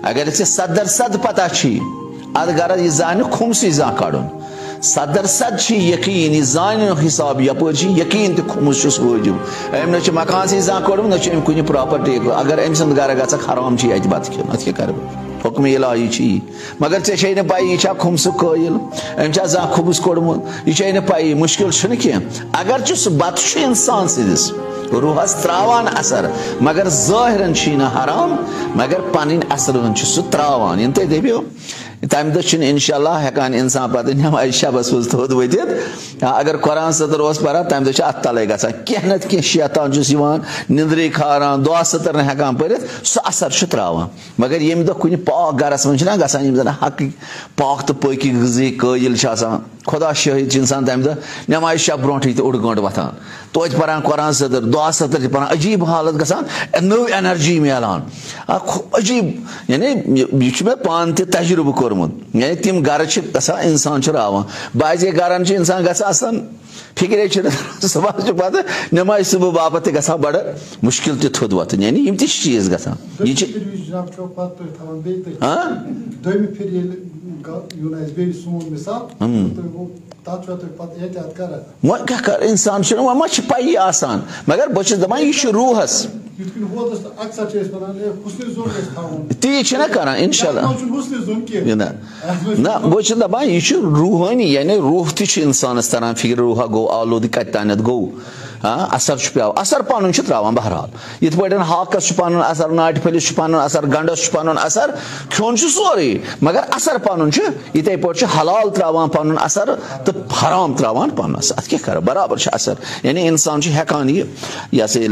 اگر ژےٚ 100% پتہ چھی اد غرض یہ زانہِ کھُمسٕے زانٛہہ کڑُن 100% چھی یقین یہ زانہِ حساب یپٲرۍ چھِ یقین تہِ کھُمُس چھُس وٲجِب أمۍ نہ چھُ مکانسٕے زانٛہہ کوٚڑمُت نہ چھُ أمۍ کُنہِ پراپرٹی اگر أمۍ سُنٛد گرٕ گژھکھ حرام چھِ اَتہِ بتہٕ کھیوٚن اَتھ کیٛاہ کَرٕ بہٕ حُکمہِ الہی چھِ یی مگر ژےٚ چھے نہٕ پَیی یہِ چھا کھُمسُک قٲیِل أمۍ چھا زانٛہہ کھُمُس کوٚڑمُت یہِ چھے نہٕ پَیی مُشکِل چھُنہٕ کینٛہہ اگرچہِ سُہ بتہٕ چھُ اِنسان سٕنٛدِس روحس تراوان اثر مگر ظٲہرن چھی نہٕ حرام مگر پنٕنۍ اثرن چھُ سُہ تراوان یِنہٕ تُہۍ دٔپِو تمہِ دۄہ چھُنہٕ انشاءاللہ ہٮ۪کان انسان پتہٕ نٮ۪مازِ شبس منٛز تھوٚد ؤتھِتھ اگر قرآن صدر اوس پران تمہِ دۄہ چھُ اتھ تلے گژھان کینٛہہ نتہٕ کینٛہہ شیطان چھُس یِوان نِندرٕے کھاران دعا سطر نہٕ ہٮ۪کان پٔرِتھ سُہ اثر چھُ تراوان مگر ییٚمہِ دۄہ کُنہِ پاک گرس منٛز چھِنہ گژھان یِم زن حقٕکۍ پاک تہٕ پٲکی غذہٕکۍ قٲیِل چھِ آسان خدا شٲہِد چھُ انسان تمہِ دۄہ نٮ۪مازِ شب برونٛٹھٕے تہِ اوٚڑ گٲنٛٹہٕ وۄتھان توتہِ پران قرآن صدر دعا سطر چھِ پران عجیٖب حالت گژھان نٔو اٮ۪نرجی میلان اکھ عجیٖب یعنی یہِ چھُ مےٚ پانہٕ تہِ تجربہٕ کوٚرمُت یعنی تِم گرٕ چھِ گژھان انسان چھُ راوان بعضے گرن چھُ انسان گژھان آسان فِکرے چھُنہٕ صبحس چھُ پتہٕ نٮ۪مازِ صبح باپتھ تہِ گژھان بڑٕ مُشکِل تہِ تھوٚد وۄتھُن یعنی یِم تہِ چھِ چیٖز گژھان یہِ چھِ وۄنۍ کیٛاہ کر انسان چھُنہٕ وۄنۍ ما چھِ پَیی آسان مگر بہٕ چھُس دپان یہِ چھُ روحس تی چھِنہ کران انشاء اللہ نہ بہٕ چھُس دپان یہِ چھُ روحٲنی یعنی روح تہِ چھُ انسانس تران فکرِ روحا گوٚو آلوٗدٕ کتہِ تانٮ۪تھ گوٚو اثر چھُ پیٚوان اثر پنُن چھُ تراوان بہرحال یِتھ پٲٹھۍ ہاکس چھُ پنُن اثر ناٹہِ پھٔلِس چھُ پنُن اثر گنڈس چھُ پنُن اثر کھیوٚن چھُ سورُے مگر اثر پنُن چھُ یِتھے پٲٹھۍ چھُ حلال تراوان پنُن اثر تہٕ حرام تراوان پنُن اثر اتھ کیٛاہ کرو برابر چھُ اثر یعنی انسان چھُ ہٮ۪کان یہِ ہسا یہِ